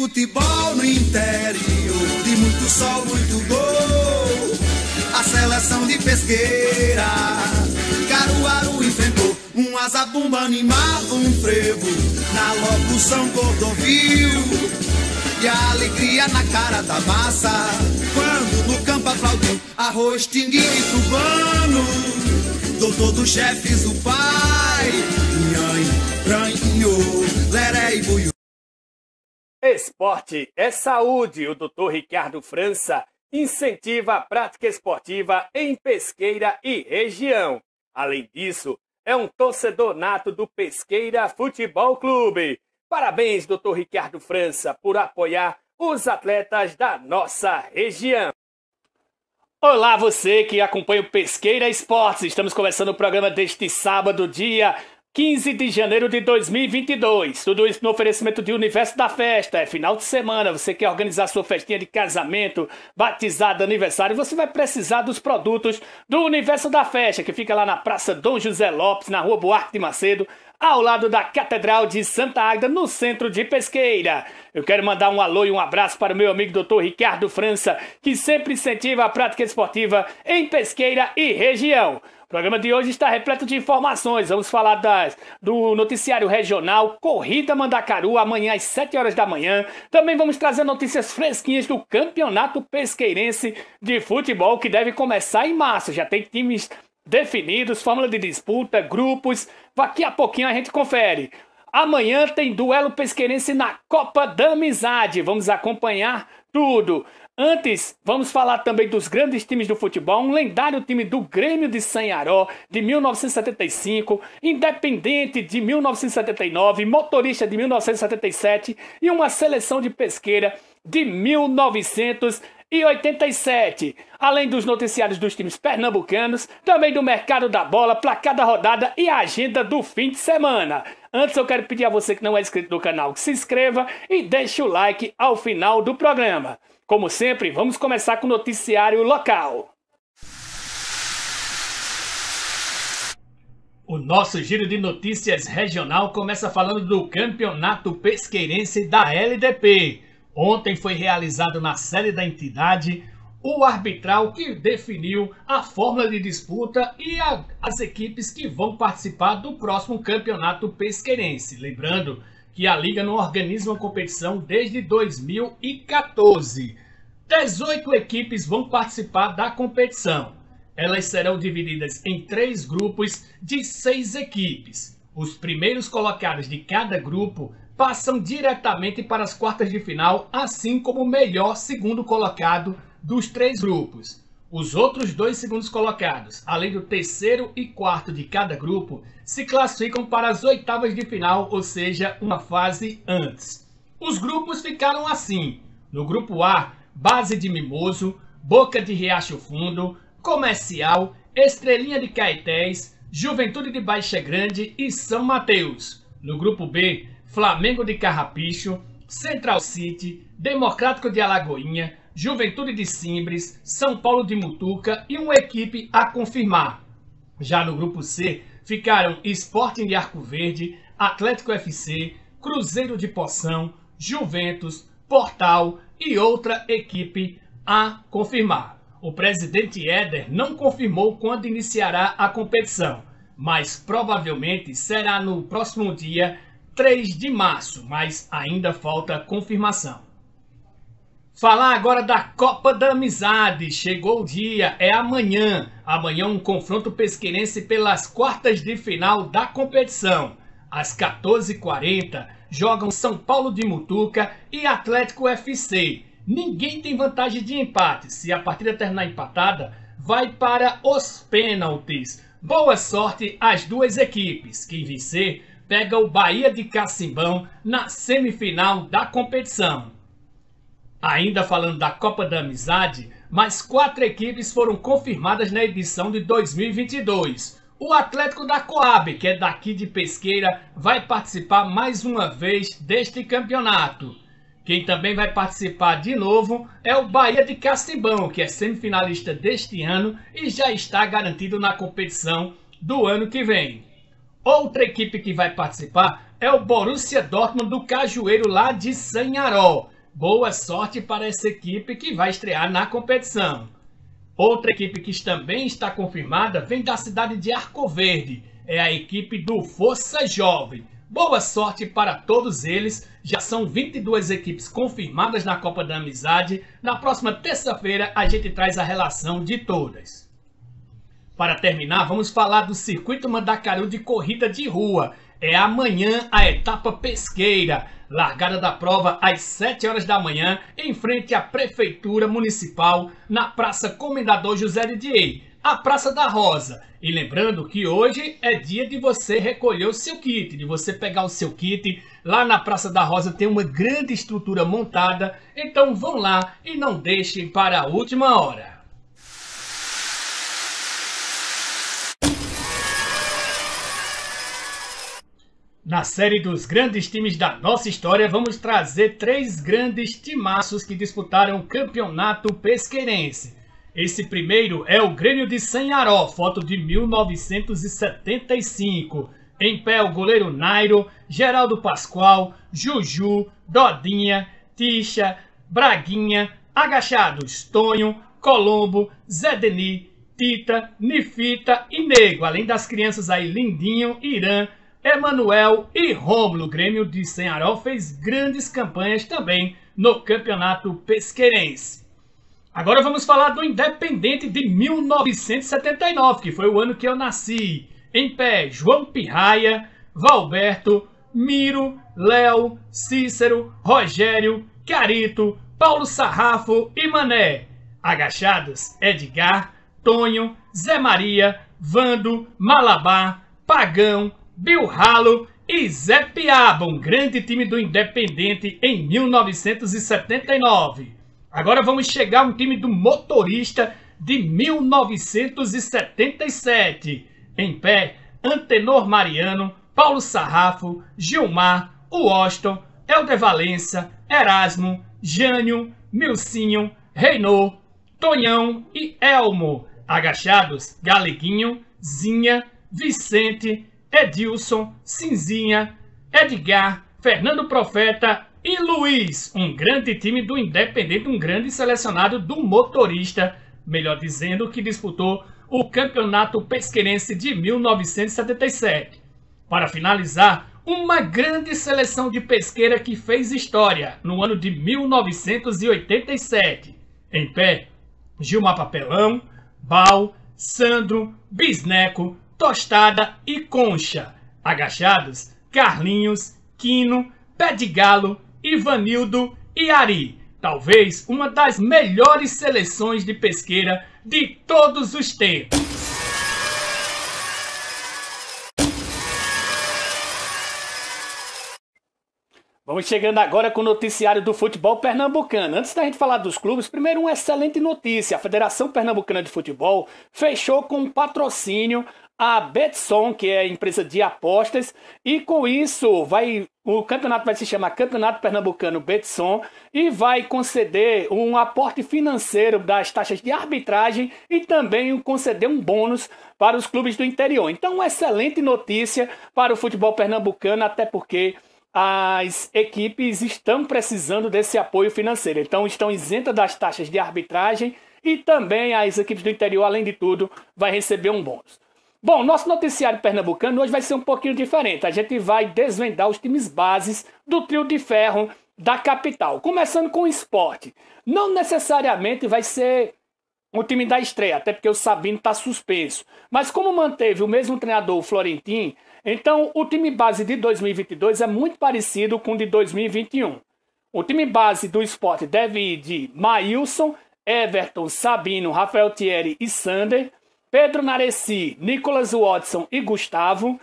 futebol no interior, de muito sol, muito gol. A seleção de Pesqueira, Caruaru enfrentou um azabumba, animava um frevo na locução Cordovil. E a alegria na cara da massa, quando no campo aplaudiu arroz, tinguinho e cubano. Doutor dos chefes, o pai, nhanho, ranho, leré e buiu. Esporte é saúde. O Dr. Ricardo França incentiva a prática esportiva em Pesqueira e região. Além disso, é um torcedor nato do Pesqueira Futebol Clube. Parabéns, Dr. Ricardo França, por apoiar os atletas da nossa região. Olá, você que acompanha o Pesqueira Esportes. Estamos começando o programa deste sábado, dia 15 de janeiro de 2022. Tudo isso no oferecimento de Universo da Festa. É final de semana, você quer organizar sua festinha de casamento, batizado, aniversário, você vai precisar dos produtos do Universo da Festa, que fica lá na Praça Dom José Lopes, na Rua Buarque de Macedo, ao lado da Catedral de Santa Águeda, no centro de Pesqueira. Eu quero mandar um alô e um abraço para o meu amigo Dr. Ricardo França, que sempre incentiva a prática esportiva em Pesqueira e região. O programa de hoje está repleto de informações. Vamos falar do noticiário regional Corrida Mandacaru, amanhã às 7 horas da manhã. Também vamos trazer notícias fresquinhas do Campeonato Pesqueirense de Futebol, que deve começar em março. Já tem times definidos, fórmula de disputa, grupos. Daqui a pouquinho a gente confere. Amanhã tem duelo pesqueirense na Copa da Amizade. Vamos acompanhar tudo. Antes, vamos falar também dos grandes times do futebol. Um lendário time do Grêmio de Sanharó, de 1975, Independente de 1979, Motorista de 1977 e uma seleção de Pesqueira de 1987. Além dos noticiários dos times pernambucanos, também do mercado da bola, placar da rodada e a agenda do fim de semana. Antes eu quero pedir a você que não é inscrito no canal que se inscreva e deixe o like ao final do programa. Como sempre, vamos começar com o noticiário local. O nosso giro de notícias regional começa falando do Campeonato Pesqueirense da LDP. Ontem foi realizado na sede da entidade o arbitral que definiu a fórmula de disputa e as equipes que vão participar do próximo Campeonato Pesqueirense. Lembrando que a Liga não organiza uma competição desde 2014. 18 equipes vão participar da competição. Elas serão divididas em 3 grupos de 6 equipes. Os primeiros colocados de cada grupo passam diretamente para as quartas de final, assim como o melhor segundo colocado dos 3 grupos. Os outros 2 segundos colocados, além do terceiro e quarto de cada grupo, se classificam para as oitavas de final, ou seja, uma fase antes. Os grupos ficaram assim: no grupo A, Base de Mimoso, Boca de Riacho Fundo, Comercial, Estrelinha de Caetés, Juventude de Baixa Grande e São Mateus. No grupo B, Flamengo de Carrapicho, Central City, Democrático de Alagoinha, Juventude de Simbres, São Paulo de Mutuca e uma equipe a confirmar. Já no grupo C, ficaram Sporting de Arco Verde, Atlético FC, Cruzeiro de Poção, Juventus, Portal e outra equipe a confirmar. O presidente Éder não confirmou quando iniciará a competição, mas provavelmente será no próximo dia 3 de março, mas ainda falta confirmação. Falar agora da Copa da Amizade. Chegou o dia, é amanhã. Amanhã um confronto pesqueirense pelas quartas de final da competição. Às 14h40 jogam São Paulo de Mutuca e Atlético FC. Ninguém tem vantagem de empate. Se a partida terminar empatada, vai para os pênaltis. Boa sorte às duas equipes. Quem vencer pega o Bahia de Cacimbão na semifinal da competição. Ainda falando da Copa da Amizade, mais 4 equipes foram confirmadas na edição de 2022. O Atlético da Coab, que é daqui de Pesqueira, vai participar mais uma vez deste campeonato. Quem também vai participar de novo é o Bahia de Cacimbão, que é semifinalista deste ano e já está garantido na competição do ano que vem. Outra equipe que vai participar é o Borussia Dortmund do Cajueiro, lá de Sanharó. Boa sorte para essa equipe que vai estrear na competição. Outra equipe que também está confirmada vem da cidade de Arco Verde. É a equipe do Força Jovem. Boa sorte para todos eles. Já são 22 equipes confirmadas na Copa da Amizade. Na próxima terça-feira a gente traz a relação de todas. Para terminar, vamos falar do Circuito Mandacaru de Corrida de Rua. É amanhã a etapa pesqueira. Largada da prova às 7 horas da manhã, em frente à Prefeitura Municipal, na Praça Comendador José Didier, a Praça da Rosa. E lembrando que hoje é dia de você recolher o seu kit, de você pegar o seu kit. Lá na Praça da Rosa tem uma grande estrutura montada, então vão lá e não deixem para a última hora. Na série dos grandes times da nossa história, vamos trazer 3 grandes timaços que disputaram o campeonato pesqueirense. Esse primeiro é o Grêmio de Sanharó, foto de 1975. Em pé o goleiro Nairo, Geraldo Pascoal, Juju, Dodinha, Tixa, Braguinha, agachados Tonho, Colombo, Zé Deni, Tita, Nifita e Nego, além das crianças aí Lindinho, Irã, Emanuel e Rômulo. O Grêmio de Sanharó fez grandes campanhas também no campeonato pesqueirense. Agora vamos falar do Independente de 1979, que foi o ano que eu nasci. Em pé, João Pirraia, Valberto, Miro, Léo, Cícero, Rogério, Carito, Paulo Sarrafo e Mané. Agachados, Edgar, Tonho, Zé Maria, Vando, Malabar, Pagão, Bill Ralo e Zé Piaba, um grande time do Independente em 1979. Agora vamos chegar a um time do Motorista de 1977. Em pé, Antenor Mariano, Paulo Sarrafo, Gilmar, Washington, Helder Valença, Erasmo, Jânio, Milcinho, Reinô, Tonhão e Elmo. Agachados, Galeguinho, Zinha, Vicente, Edilson, Cinzinha, Edgar, Fernando Profeta e Luiz. Um grande time do Independente, um grande selecionado do Motorista, melhor dizendo, que disputou o Campeonato Pesqueirense de 1977. Para finalizar, uma grande seleção de pesqueira que fez história no ano de 1987. Em pé, Gilmar Papelão, Bal, Sandro, Bisneco, Tostada e Concha. Agachados, Carlinhos, Quino, Pé de Galo, Ivanildo e Ari. Talvez uma das melhores seleções de pesqueira de todos os tempos. Vamos chegando agora com o noticiário do futebol pernambucano. Antes da gente falar dos clubes, primeiro uma excelente notícia. A Federação Pernambucana de Futebol fechou com um patrocínio a Betson, que é a empresa de apostas, e com isso o campeonato vai se chamar Campeonato Pernambucano Betson e vai conceder um aporte financeiro das taxas de arbitragem e também conceder um bônus para os clubes do interior. Então, uma excelente notícia para o futebol pernambucano, até porque as equipes estão precisando desse apoio financeiro. Então, estão isentas das taxas de arbitragem e também as equipes do interior, além de tudo, vai receber um bônus. Bom, nosso noticiário pernambucano hoje vai ser um pouquinho diferente. A gente vai desvendar os times bases do trio de ferro da capital. Começando com o Sport. Não necessariamente vai ser o time da estreia, até porque o Sabino está suspenso. Mas como manteve o mesmo treinador, o Florentin, então o time base de 2022 é muito parecido com o de 2021. O time base do Sport deve ir de Maílson, Everton, Sabino, Rafael Thierry e Sander, Pedro Nareci, Nicolas Watson e Gustavo,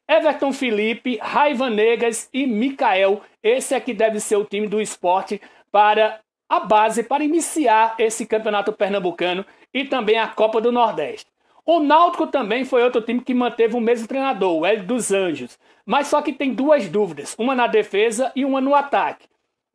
Everton Felipe, Raivan Negas e Mikael. Esse é que deve ser o time do Sport para a base, para iniciar esse campeonato pernambucano e também a Copa do Nordeste. O Náutico também foi outro time que manteve o mesmo treinador, o Hélio dos Anjos. Mas só que tem duas dúvidas, uma na defesa e uma no ataque.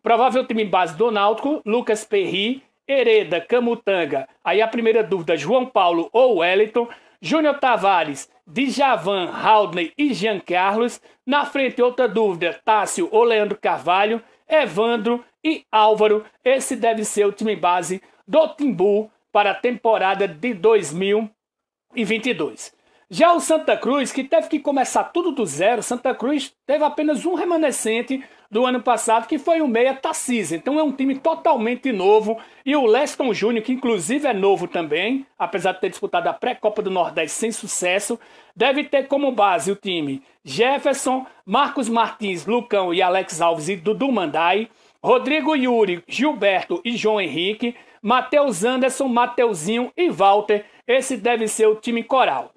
Provável time base do Náutico, Lucas Perry, Hereda, Camutanga. Aí a primeira dúvida, João Paulo ou Wellington. Júnior Tavares, Djavan, Haldney e Jean Carlos. Na frente, outra dúvida, Tássio ou Leandro Carvalho. Evandro e Álvaro. Esse deve ser o time base do Timbu para a temporada de 2022. Já o Santa Cruz, que teve que começar tudo do zero, Santa Cruz teve apenas um remanescente do ano passado, que foi o meia Tarcísio. Então é um time totalmente novo. E o Leston Júnior, que inclusive é novo também, apesar de ter disputado a pré-copa do Nordeste sem sucesso, deve ter como base o time Jefferson, Marcos Martins, Lucão e Alex Alves e Dudu Mandai, Rodrigo Yuri, Gilberto e João Henrique, Matheus Anderson, Mateuzinho e Walter. Esse deve ser o time coral.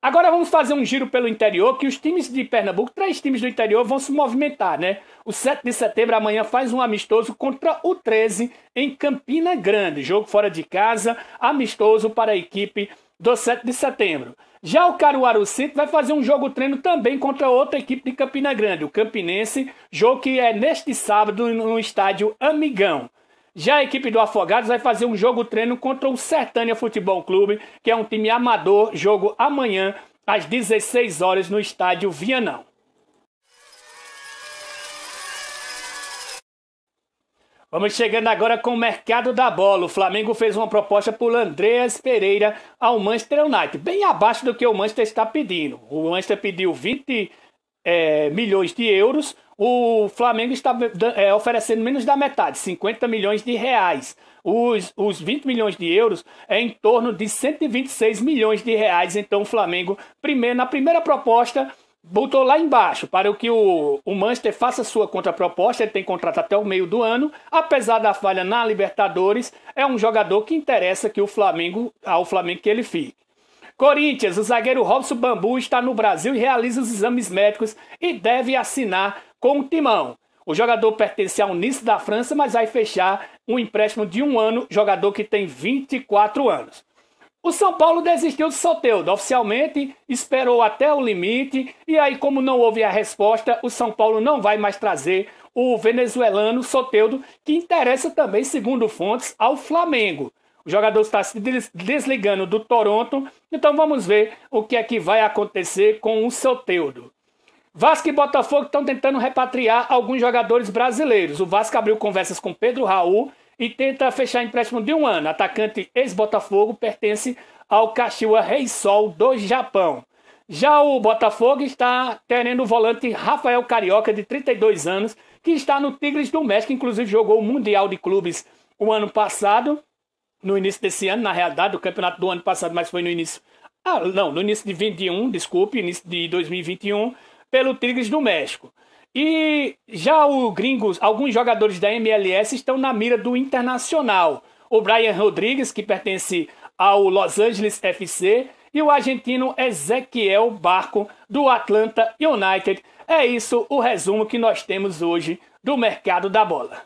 Agora vamos fazer um giro pelo interior, que os times de Pernambuco, 3 times do interior vão se movimentar, né? O 7 de setembro, amanhã, faz um amistoso contra o 13 em Campina Grande. Jogo fora de casa, amistoso para a equipe do 7 de setembro. Já o Caruaru City vai fazer um jogo treino também contra outra equipe de Campina Grande, o Campinense, jogo que é neste sábado no estádio Amigão. Já a equipe do Afogados vai fazer um jogo treino contra o Sertânia Futebol Clube, que é um time amador, jogo amanhã às 16 horas no estádio Vianão. Vamos chegando agora com o mercado da bola. O Flamengo fez uma proposta por Andreas Pereira ao Manchester United, bem abaixo do que o Manchester está pedindo. O Manchester pediu 20 milhões de euros, o Flamengo está oferecendo menos da metade, 50 milhões de reais. Os 20 milhões de euros é em torno de 126 milhões de reais. Então o Flamengo, na primeira proposta, botou lá embaixo para que o Manchester faça sua contraproposta. Ele tem contrato até o meio do ano. Apesar da falha na Libertadores, é um jogador que interessa que ao Flamengo que ele fique. Corinthians, o zagueiro Robson Bambu está no Brasil e realiza os exames médicos e deve assinar com o Timão. O jogador pertence ao Nice da França, mas vai fechar um empréstimo de 1 ano, jogador que tem 24 anos. O São Paulo desistiu do Soteldo, oficialmente esperou até o limite, e aí, como não houve a resposta, o São Paulo não vai mais trazer o venezuelano Soteldo, que interessa também, segundo fontes, ao Flamengo. O jogador está se desligando do Toronto, então vamos ver o que é que vai acontecer com o Soteldo. Vasco e Botafogo estão tentando repatriar alguns jogadores brasileiros. O Vasco abriu conversas com Pedro Raul e tenta fechar empréstimo de 1 ano. Atacante ex-Botafogo pertence ao Kashiwa Reysol do Japão. Já o Botafogo está querendo o volante Rafael Carioca, de 32 anos, que está no Tigres do México, inclusive jogou o Mundial de Clubes o ano passado, no início desse ano, na realidade, o campeonato do ano passado, mas foi no início... no início de 21, desculpe, início de 2021, pelo Tigres do México. E já alguns jogadores da MLS estão na mira do Internacional. O Brian Rodrigues, que pertence ao Los Angeles FC, e o argentino Ezequiel Barco, do Atlanta United. É isso o resumo que nós temos hoje do mercado da bola.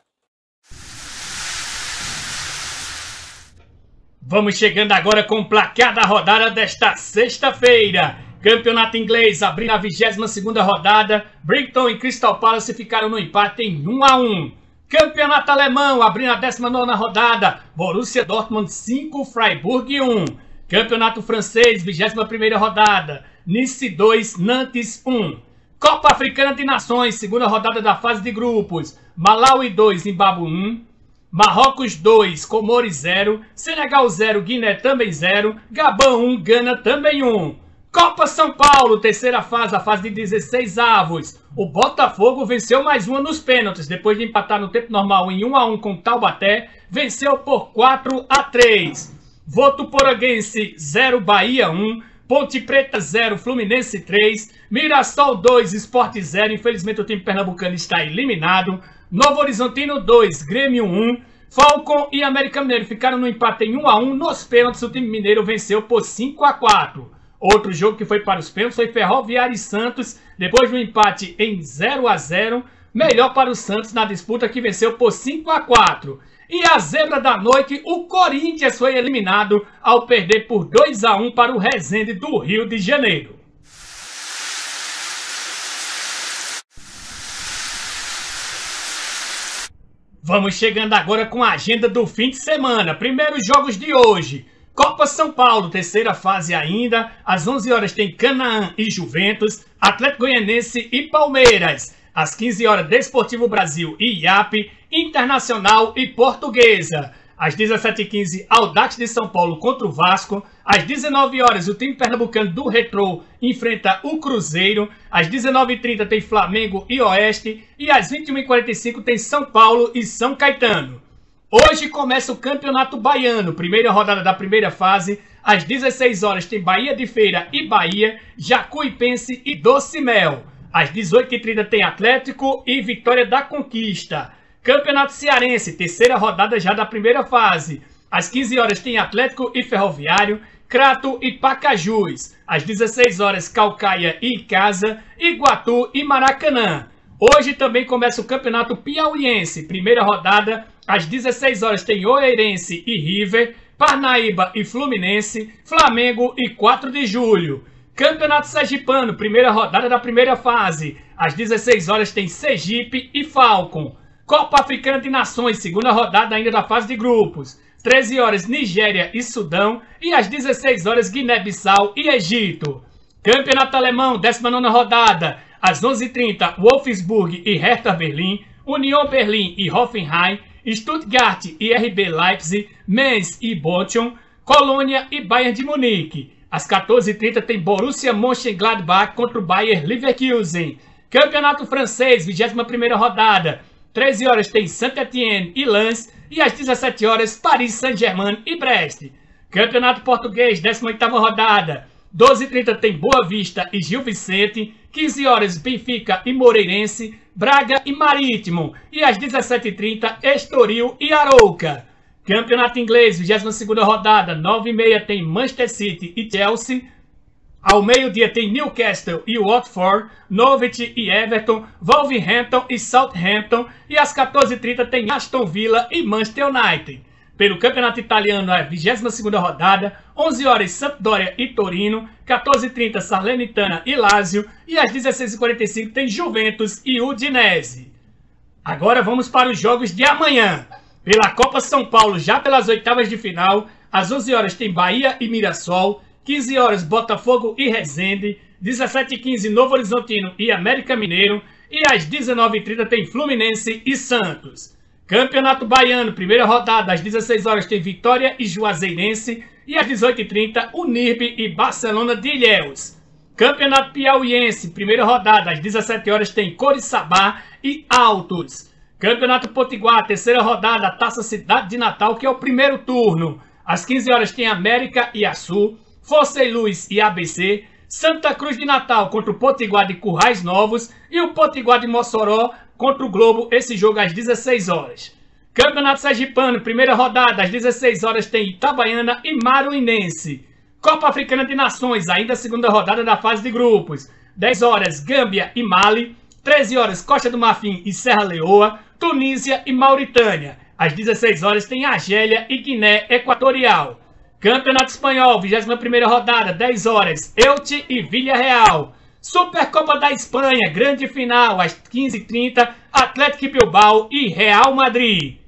Vamos chegando agora com o placar da rodada desta sexta-feira. Campeonato inglês abrindo a 22ª rodada. Brighton e Crystal Palace ficaram no empate em 1-1. Campeonato alemão abrindo a 19ª rodada. Borussia Dortmund 5, Freiburg 1. Campeonato francês, 21ª rodada. Nice 2, Nantes 1. Copa Africana de Nações, 2ª rodada da fase de grupos. Malawi 2, Zimbábue 1. Marrocos 2, Comores 0, Senegal 0, Guiné também 0, Gabão 1, Gana também 1. Copa São Paulo, terceira fase, a fase de 16 avos. O Botafogo venceu mais uma nos pênaltis, depois de empatar no tempo normal em 1-1 com o Taubaté, venceu por 4-3. Votuporanguense 0, Bahia 1, Ponte Preta 0, Fluminense 3, Mirassol 2, Sport 0, infelizmente o time pernambucano está eliminado. Novo Horizontino 2, Grêmio 1, Falcon e América Mineiro ficaram no empate em 1-1, nos pênaltis o time mineiro venceu por 5-4. Outro jogo que foi para os pênaltis foi Ferroviária e Santos, depois do empate em 0-0, melhor para o Santos na disputa, que venceu por 5-4. E a zebra da noite, o Corinthians foi eliminado ao perder por 2-1 para o Resende do Rio de Janeiro. Vamos chegando agora com a agenda do fim de semana. Primeiros jogos de hoje. Copa São Paulo, terceira fase ainda. Às 11 horas tem Canaã e Juventus, Atlético Goianense e Palmeiras. Às 15 horas, Desportivo Brasil e IAP, Internacional e Portuguesa. Às 17h15, Audax de São Paulo contra o Vasco. Às 19 horas, o time pernambucano do Retrô enfrenta o Cruzeiro. Às 19h30 tem Flamengo e Oeste. E às 21h45 tem São Paulo e São Caetano. Hoje começa o Campeonato Baiano, primeira rodada da primeira fase. Às 16 horas tem Bahia de Feira e Bahia, Jacuipense e Doce Mel. Às 18h30 tem Atlético e Vitória da Conquista. Campeonato Cearense, terceira rodada já da primeira fase. Às 15 horas tem Atlético e Ferroviário, Crato e Pacajus. Às 16 horas, Calcaia e Icasa, Iguatu e Maracanã. Hoje também começa o Campeonato Piauiense, primeira rodada. Às 16 horas tem Oeirense e River, Parnaíba e Fluminense, Flamengo e 4 de Julho. Campeonato Sergipano, primeira rodada da primeira fase. Às 16 horas tem Sergipe e Falcon. Copa Africana de Nações, segunda rodada ainda da fase de grupos. 13 horas, Nigéria e Sudão. E às 16 horas, Guiné-Bissau e Egito. Campeonato Alemão, 19ª rodada. Às 11h30, Wolfsburg e Hertha Berlim. Union Berlim e Hoffenheim. Stuttgart e RB Leipzig. Mainz e Bochum. Colônia e Bayern de Munique. Às 14h30 tem Borussia Mönchengladbach contra o Bayer Leverkusen. Campeonato Francês, 21ª rodada. 13 horas tem Saint-Étienne e Lens. E às 17 horas, Paris Saint-Germain e Brest. Campeonato Português, 18ª rodada. 12h30 tem Boa Vista e Gil Vicente. 15 horas, Benfica e Moreirense. Braga e Marítimo. E às 17h30, Estoril e Arouca. Campeonato Inglês, 22ª rodada. 9h30 tem Manchester City e Chelsea. Ao meio-dia tem Newcastle e Watford, Norwich e Everton, Wolverhampton e Southampton. E às 14h30 tem Aston Villa e Manchester United. Pelo Campeonato Italiano, a 22ª rodada, 11 horas Sampdoria e Torino, 14h30 Salernitana e Lazio. E às 16h45 tem Juventus e Udinese. Agora vamos para os jogos de amanhã. Pela Copa São Paulo, já pelas oitavas de final, às 11 horas tem Bahia e Mirassol. 15 horas, Botafogo e Resende. 17h15, Novo Horizontino e América Mineiro. E às 19h30 tem Fluminense e Santos. Campeonato Baiano, primeira rodada. Às 16 horas tem Vitória e Juazeirense. E às 18h30, Unirbe e Barcelona de Ilhéus. Campeonato Piauiense, primeira rodada. Às 17 horas tem Coriçaba e Altos. Campeonato Potiguar, terceira rodada. Taça Cidade de Natal, que é o primeiro turno. Às 15 horas tem América e Açu. Força e Luz e ABC, Santa Cruz de Natal contra o Potiguar de Currais Novos e o Potiguar de Mossoró contra o Globo, esse jogo às 16 horas. Campeonato Sergipano, primeira rodada, às 16 horas tem Itabaiana e Maruinense. Copa Africana de Nações, ainda segunda rodada da fase de grupos. 10 horas, Gâmbia e Mali. 13 horas, Costa do Marfim e Serra Leoa, Tunísia e Mauritânia. Às 16 horas tem Argélia e Guiné Equatorial. Campeonato Espanhol, 21ª rodada, 10 horas, Elche e Villarreal. Supercopa da Espanha, grande final, às 15h30, Atlético Bilbao e Real Madrid.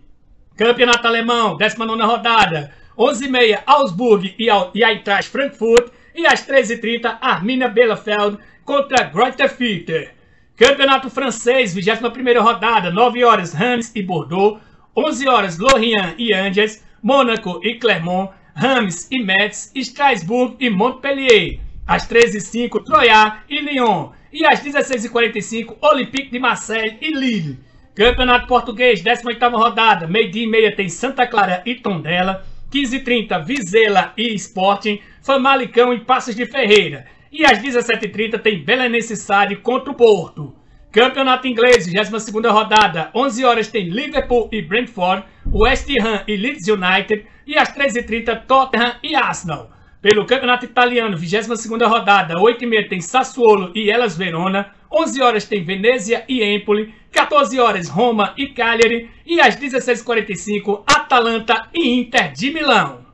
Campeonato Alemão, 19ª rodada, 11h30, Augsburg e Eintracht Frankfurt. E às 13h30, Arminia Bielefeld contra Greuther Fürth. Campeonato Francês, 21ª rodada, 9 horas, Reims e Bordeaux. 11 horas, Lorient e Angers, Mônaco e Clermont. Reims e Metz, Strasbourg e Montpellier. Às 13h05, Troyes e Lyon. E às 16h45, Olympique de Marseille e Lille. Campeonato Português, 18ª rodada. Meio-dia e meia tem Santa Clara e Tondela. 15h30, Vizela e Sporting. Famalicão e Passos de Ferreira. E às 17h30 tem Belenense Sade contra o Porto. Campeonato Inglês, 22ª rodada. 11 horas tem Liverpool e Brentford. West Ham e Leeds United. E às 13h30, Tottenham e Arsenal. Pelo Campeonato Italiano, 22ª rodada, 8h30 tem Sassuolo e Hellas Verona. 11 horas tem Venezia e Empoli. 14 horas, Roma e Cagliari. E às 16h45, Atalanta e Inter de Milão.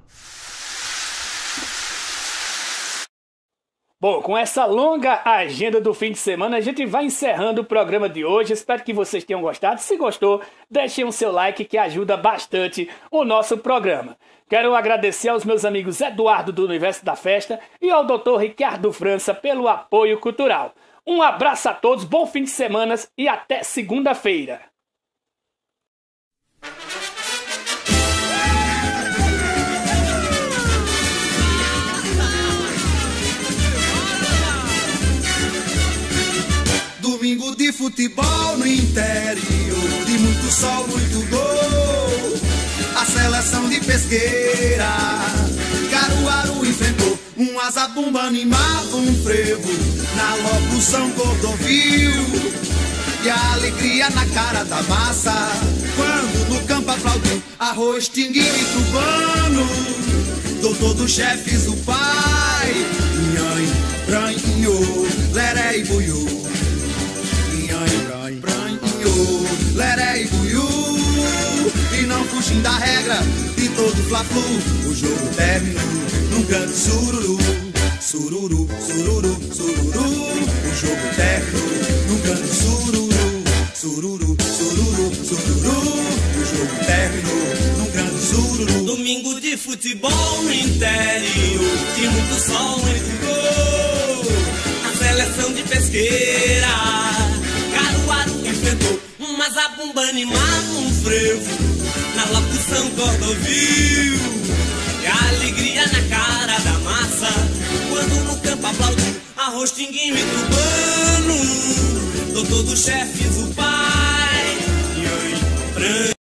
Bom, com essa longa agenda do fim de semana, a gente vai encerrando o programa de hoje. Espero que vocês tenham gostado. Se gostou, deixem o seu like que ajuda bastante o nosso programa. Quero agradecer aos meus amigos Eduardo do Universo da Festa e ao Dr. Ricardo França pelo apoio cultural. Um abraço a todos, bom fim de semana e até segunda-feira. Domingo de futebol no interior, de muito sol, muito gol. A seleção de Pesqueira, Caruaru enfrentou um azabumba, animava um frevo na locução Cordovil. E a alegria na cara da massa, quando no campo aplaudiu arroz, tinguinho e cubano. Doutor dos chefes, o pai, nhanho, branho, leré e buiú. Leré e buiú, e não fugim da regra de todo fla-flu. O jogo terminou num grande sururu, sururu, sururu, sururu. O jogo terminou num grande sururu, sururu, sururu, sururu. O jogo terminou num grande sururu. Domingo de futebol no interior, de muito sol, muito gol. A seleção de Pesqueira, Caruaru enfrentou uma zabumba, animava um frevo na locução Cordovil. E a alegria na cara da massa, quando no campo aplaudiu arroz, tinguinho e cubano. Doutor dos chefes, o pai,